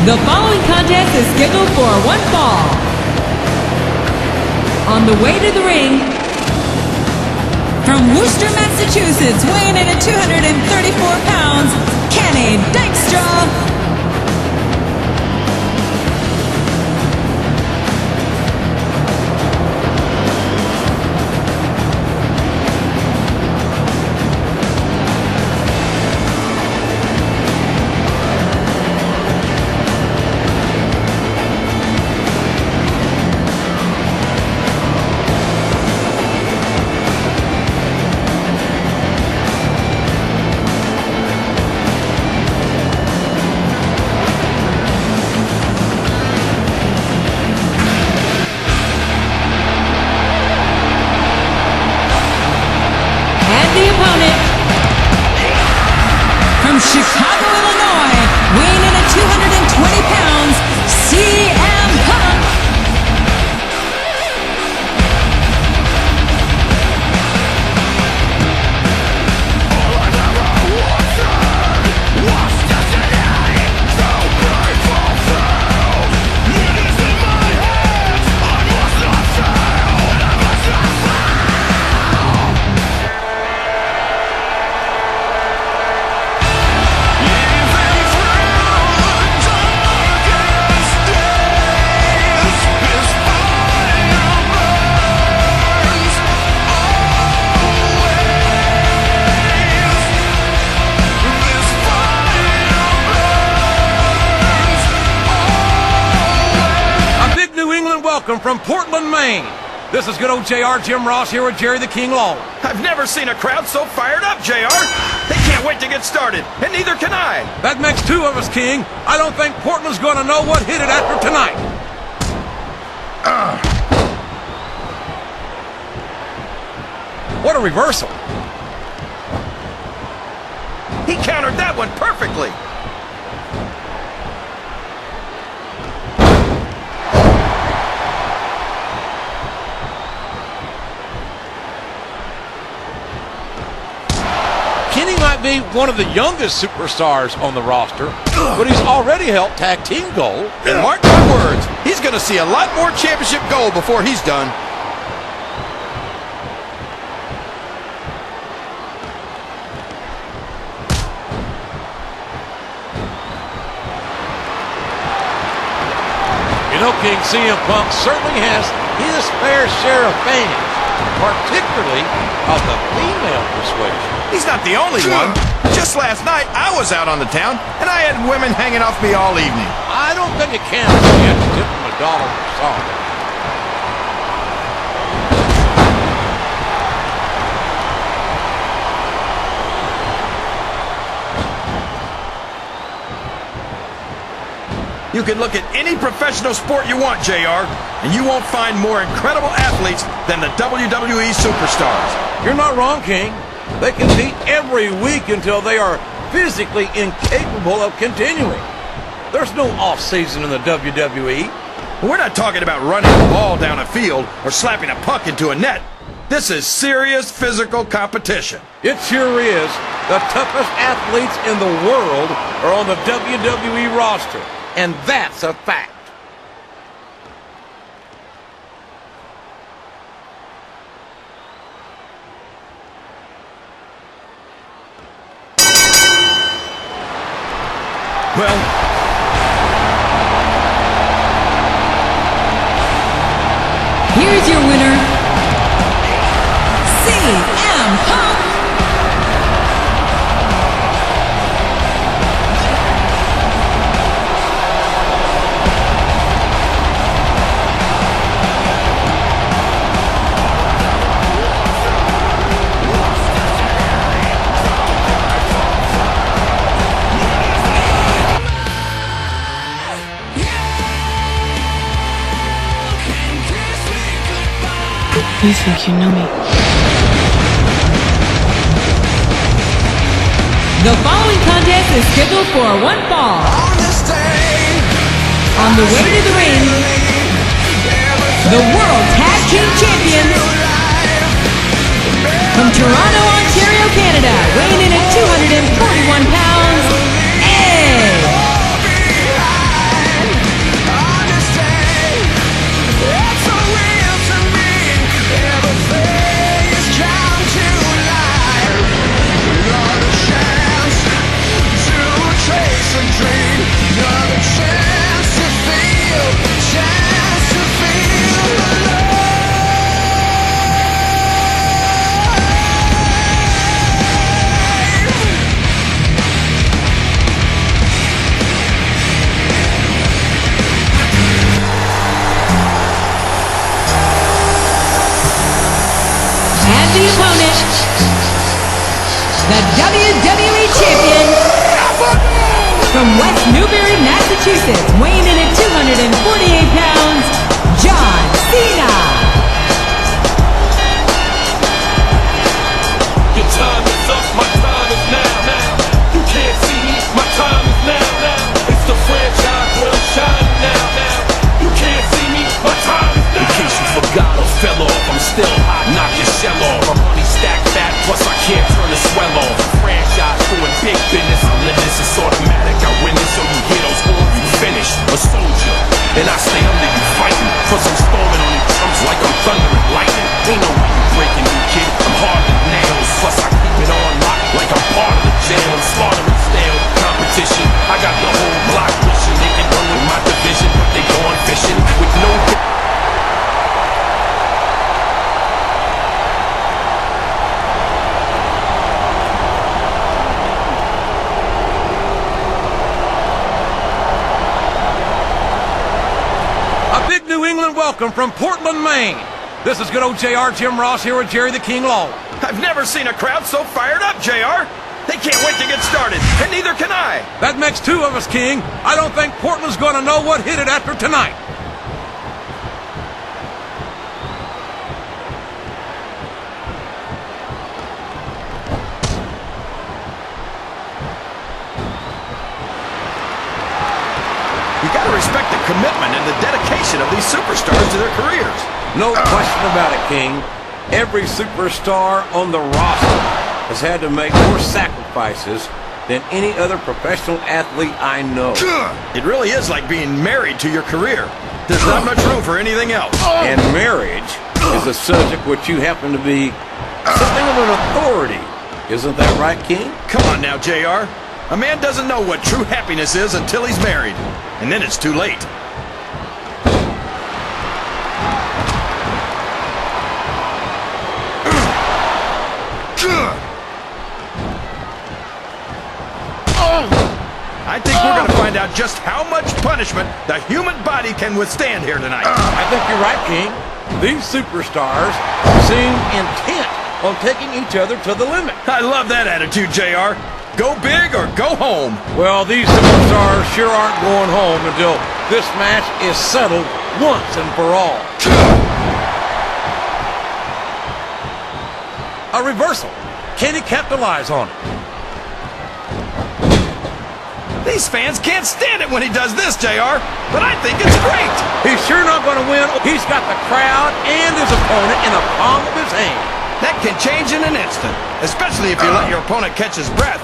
The following contest is scheduled for one fall. On the way to the ring, from Worcester, Massachusetts, weighing in at 234 pounds, Kenny Dykstras. From Chicago, Illinois, weighing in at 220 pounds, CM Punk. All I ever wanted was destiny, so grateful through. It is in my hands, I must not fail, and I must not fail. Welcome from Portland, Maine. This is good old JR Jim Ross here with Jerry the King Lawler. I've never seen a crowd so fired up, JR. They can't wait to get started, and neither can I. That makes two of us, King. I don't think Portland's going to know what hit it after tonight. What a reversal. He countered that one perfectly. Kenny might be one of the youngest superstars on the roster, but he's already helped tag team gold. And mark my words, he's going to see a lot more championship gold before he's done. You know, King, CM Punk certainly has his fair share of fans, particularly of the female persuasion. He's not the only one. Just last night, I was out on the town, and I had women hanging off me all evening. I don't think it counts when you have to tip them $1 per song. You can look at any professional sport you want, JR, and you won't find more incredible athletes than the WWE superstars. You're not wrong, King. They compete every week until they are physically incapable of continuing. There's no off-season in the WWE. We're not talking about running a ball down a field or slapping a puck into a net. This is serious physical competition. It sure is. The toughest athletes in the world are on the WWE roster, and that's a fact. Well, Here's your winner, CM Punk. You think you know me? The following contest is scheduled for one fall. On the way to the ring, the World Tag Team Champions from Toronto, Ontario, Canada, weighing in at 241 pounds, Edge. WWE Champion, from West Newbury, Massachusetts, weighing in at 248 pounds, John Cena. Your time is up, my time is now. You can't see me, my time is now. It's the franchise where I'm shining now. You can't see me, my time is now. In case you forgot or fell off, I'm still hot, knock your shell off. My money stacked fat, plus I can't turn the swell off. Franchise doing big business, I live this, it's automatic. I win this, so you hear those horns, you finish. A soldier, and I stay under you fighting. Plus I'm storming on these trumps like I'm thunder and lightning. Ain't no way you breaking me, kid, I'm hard as nails. Plus I keep it on lock like I'm part of the jail. I'm slaughtering stale competition. I got the whole block wishing they can run with my division, but they going fishing with no. A big New England welcome from Portland, Maine. This is good old JR Jim Ross here with Jerry the King Law. I've never seen a crowd so fired up, JR. They can't wait to get started, and neither can I. That makes two of us, King. I don't think Portland's going to know what hit it after tonight. You gotta respect the commitment and the dedication of these superstars to their careers. No question about it, King. Every superstar on the roster has had to make more sacrifices than any other professional athlete I know. It really is like being married to your career. There's not much room for anything else. And marriage is a subject which you happen to be something of an authority. Isn't that right, King? Come on now, JR. A man doesn't know what true happiness is until he's married. And then it's too late. I think we're going to find out just how much punishment the human body can withstand here tonight. I think you're right, King. These superstars seem intent on taking each other to the limit. I love that attitude, JR. Go big or go home. Well, these superstars sure aren't going home until this match is settled once and for all. A reversal. Can he capitalize on it? These fans can't stand it when he does this, JR, but I think it's great. He's sure not going to win. He's got the crowd and his opponent in the palm of his hand. That can change in an instant, especially if you let your opponent catch his breath.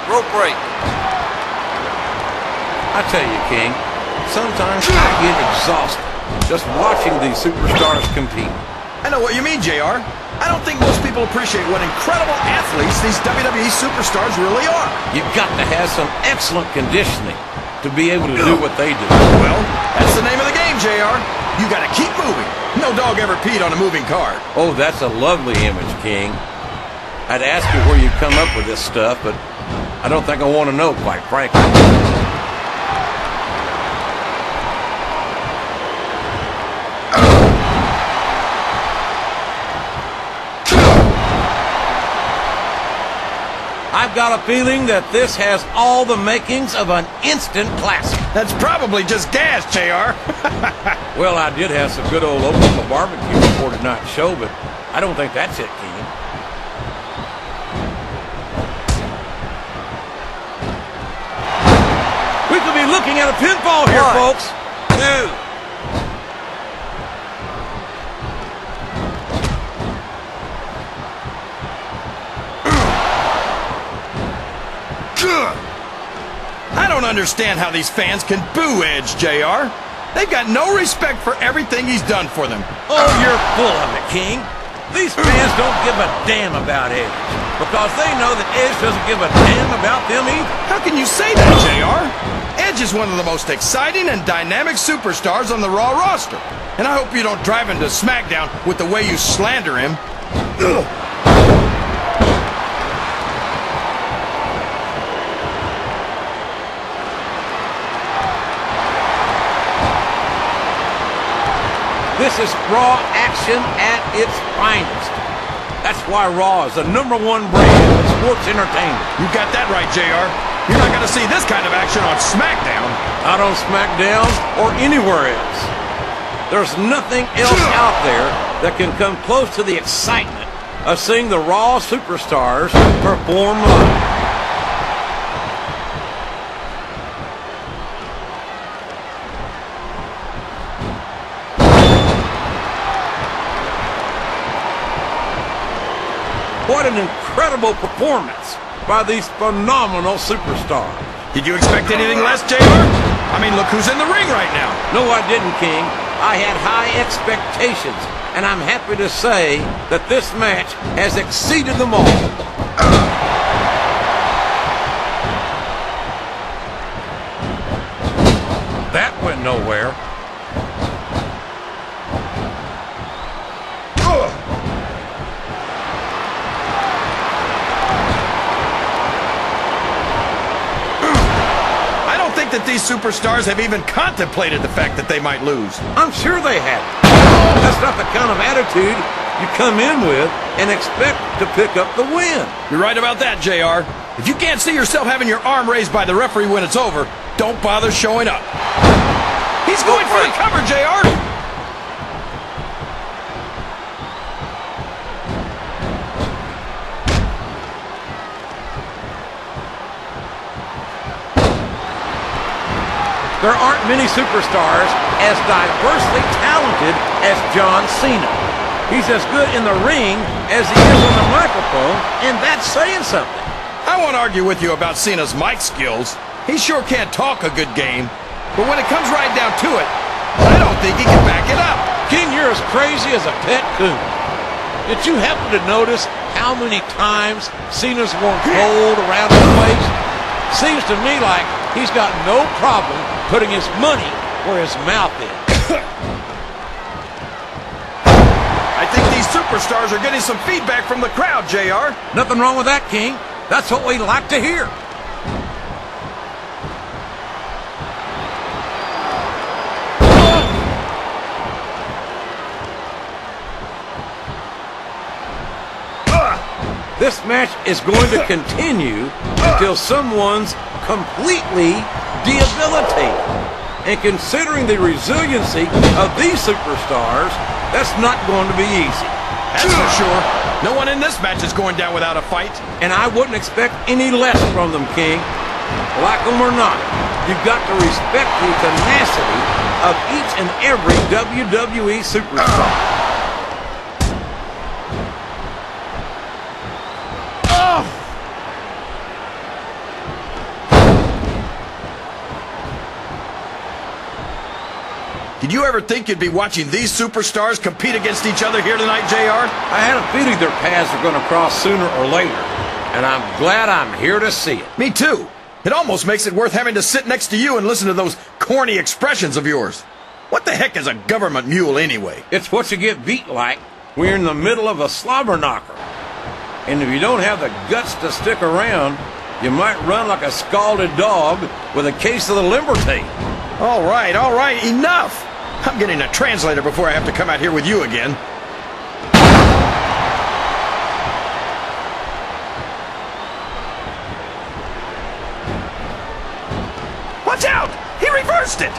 Rope break. I tell you, King, sometimes I get exhausted just watching these superstars compete. I know what you mean, JR. I don't think most people appreciate what incredible athletes these WWE superstars really are. You've got to have some excellent conditioning to be able to do what they do. Well, that's the name of the game, JR. You gotta keep moving. No dog ever peed on a moving car. Oh, that's a lovely image, King. I'd ask you where you come up with this stuff, but I don't think I want to know, quite frankly. I've got a feeling that this has all the makings of an instant classic. That's probably just gas, JR. Well, I did have some good old Oklahoma barbecue before tonight's show, but I don't think that's it, King. We could be looking at a pinfall here, folks. 2. I don't understand how these fans can boo Edge, JR. They've got no respect for everything he's done for them. Oh, you're full of it, King. These fans don't give a damn about Edge because they know that Edge doesn't give a damn about them either. How can you say that, JR? Edge is one of the most exciting and dynamic superstars on the Raw roster. And I hope you don't drive him to SmackDown with the way you slander him. Ugh. This is Raw action at its finest. That's why Raw is the #1 brand of sports entertainment. You got that right, JR. You're not going to see this kind of action on SmackDown. Not on SmackDown or anywhere else. There's nothing else out there that can come close to the excitement of seeing the Raw superstars perform live. What an incredible performance by these phenomenal superstars. Did you expect anything less, JR? I mean, look who's in the ring right now. No, I didn't, King. I had high expectations, and I'm happy to say that this match has exceeded them all. That went nowhere. That these superstars have even contemplated the fact that they might lose. I'm sure they have. That's not the kind of attitude you come in with and expect to pick up the win. You're right about that, JR. If you can't see yourself having your arm raised by the referee when it's over, don't bother showing up. He's going for the cover, JR. There aren't many superstars as diversely talented as John Cena. He's as good in the ring as he is on the microphone, and that's saying something. I won't argue with you about Cena's mic skills. He sure can't talk a good game. But when it comes right down to it, I don't think he can back it up. King, you're as crazy as a pet coon. Did you happen to notice how many times Cena's worn gold around his waist? Seems to me like he's got no problem putting his money where his mouth is. I think these superstars are getting some feedback from the crowd, JR. Nothing wrong with that, King. That's what we like to hear. This match is going to continue until someone's completely debilitated. And considering the resiliency of these superstars, that's not going to be easy. That's for sure. No one in this match is going down without a fight. And I wouldn't expect any less from them, King. Like them or not, you've got to respect the tenacity of each and every WWE superstar. Did you ever think you'd be watching these superstars compete against each other here tonight, JR? I had a feeling their paths are going to cross sooner or later, and I'm glad I'm here to see it. Me too. It almost makes it worth having to sit next to you and listen to those corny expressions of yours. What the heck is a government mule anyway? It's what you get beat like when you're in the middle of a slobber knocker. And if you don't have the guts to stick around, you might run like a scalded dog with a case of the Liberty. All right, enough! I'm getting a translator before I have to come out here with you again. Watch out! He reversed it!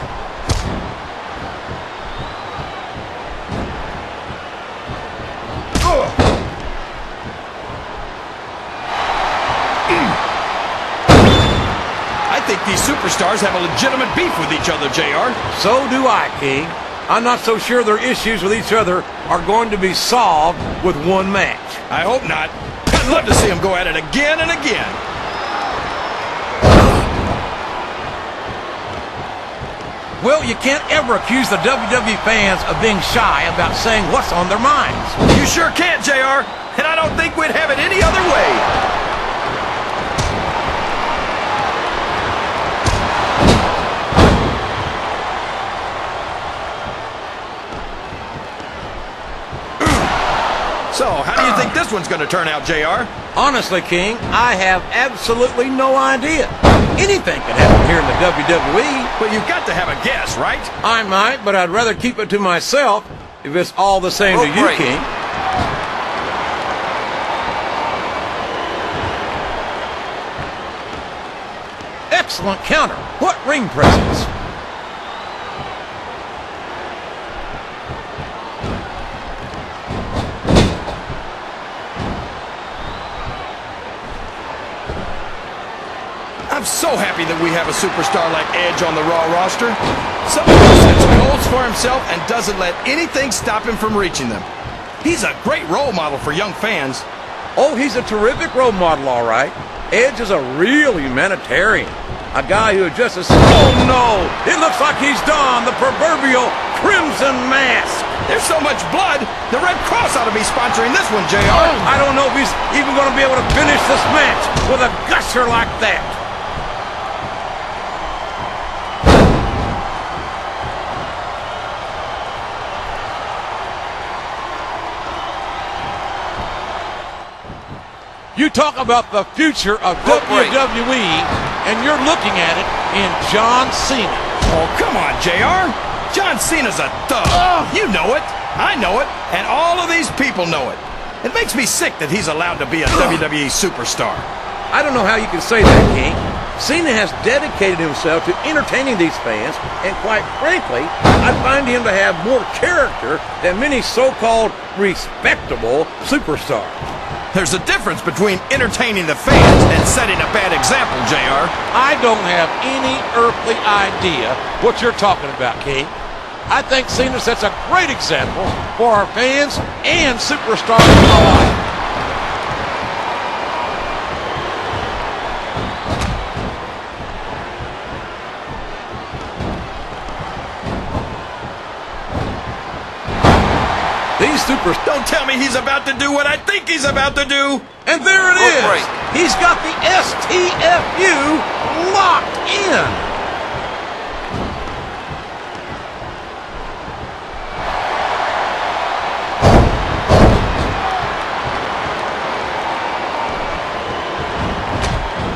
I think these superstars have a legitimate beef with each other, JR. So do I, King. I'm not so sure their issues with each other are going to be solved with one match. I hope not. I'd love to see them go at it again and again. Well, you can't ever accuse the WWE fans of being shy about saying what's on their minds. You sure can't, JR. And I don't think we'd have it any other way. So, how do you think this one's going to turn out, JR? Honestly, King, I have absolutely no idea. Anything can happen here in the WWE. But you've got to have a guess, right? I might, but I'd rather keep it to myself if it's all the same to you, King. Excellent counter. What ring presence. I'm so happy that we have a superstar like Edge on the Raw roster. Someone who sets goals for himself and doesn't let anything stop him from reaching them. He's a great role model for young fans. Oh, he's a terrific role model, all right. Edge is a real humanitarian. A guy who addresses... Oh, no! It looks like he's donned the proverbial crimson mask. There's so much blood, the Red Cross ought to be sponsoring this one, JR. I don't know if he's even going to be able to finish this match with a gusher like that. You talk about the future of WWE, and you're looking at it in John Cena. Oh, come on, JR. John Cena's a thug. You know it. I know it. And all of these people know it. It makes me sick that he's allowed to be a WWE superstar. I don't know how you can say that, King. Cena has dedicated himself to entertaining these fans, and quite frankly, I find him to have more character than many so-called respectable superstars. There's a difference between entertaining the fans and setting a bad example, JR. I don't have any earthly idea what you're talking about, King. I think Cena sets a great example for our fans and superstars alike. These supers... Don't tell me he's about to do what I think he's about to do. And there it is. He's got the STFU locked in.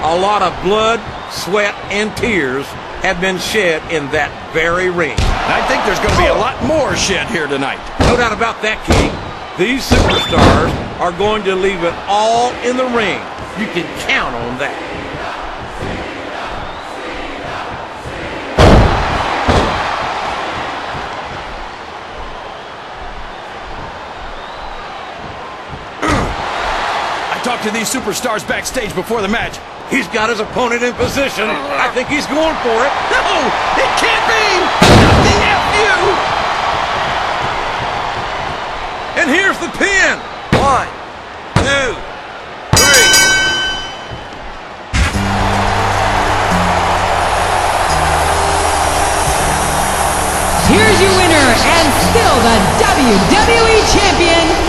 A lot of blood, sweat, and tears have been shed in that very ring. I think there's going to be a lot more shed here tonight. No doubt about that, King. These superstars are going to leave it all in the ring. You can count on that. I talked to these superstars backstage before the match. He's got his opponent in position. I think he's going for it. No, it can't be! Not the FU! And here's the pin. 1, 2, 3. Here's your winner and still the WWE Champion,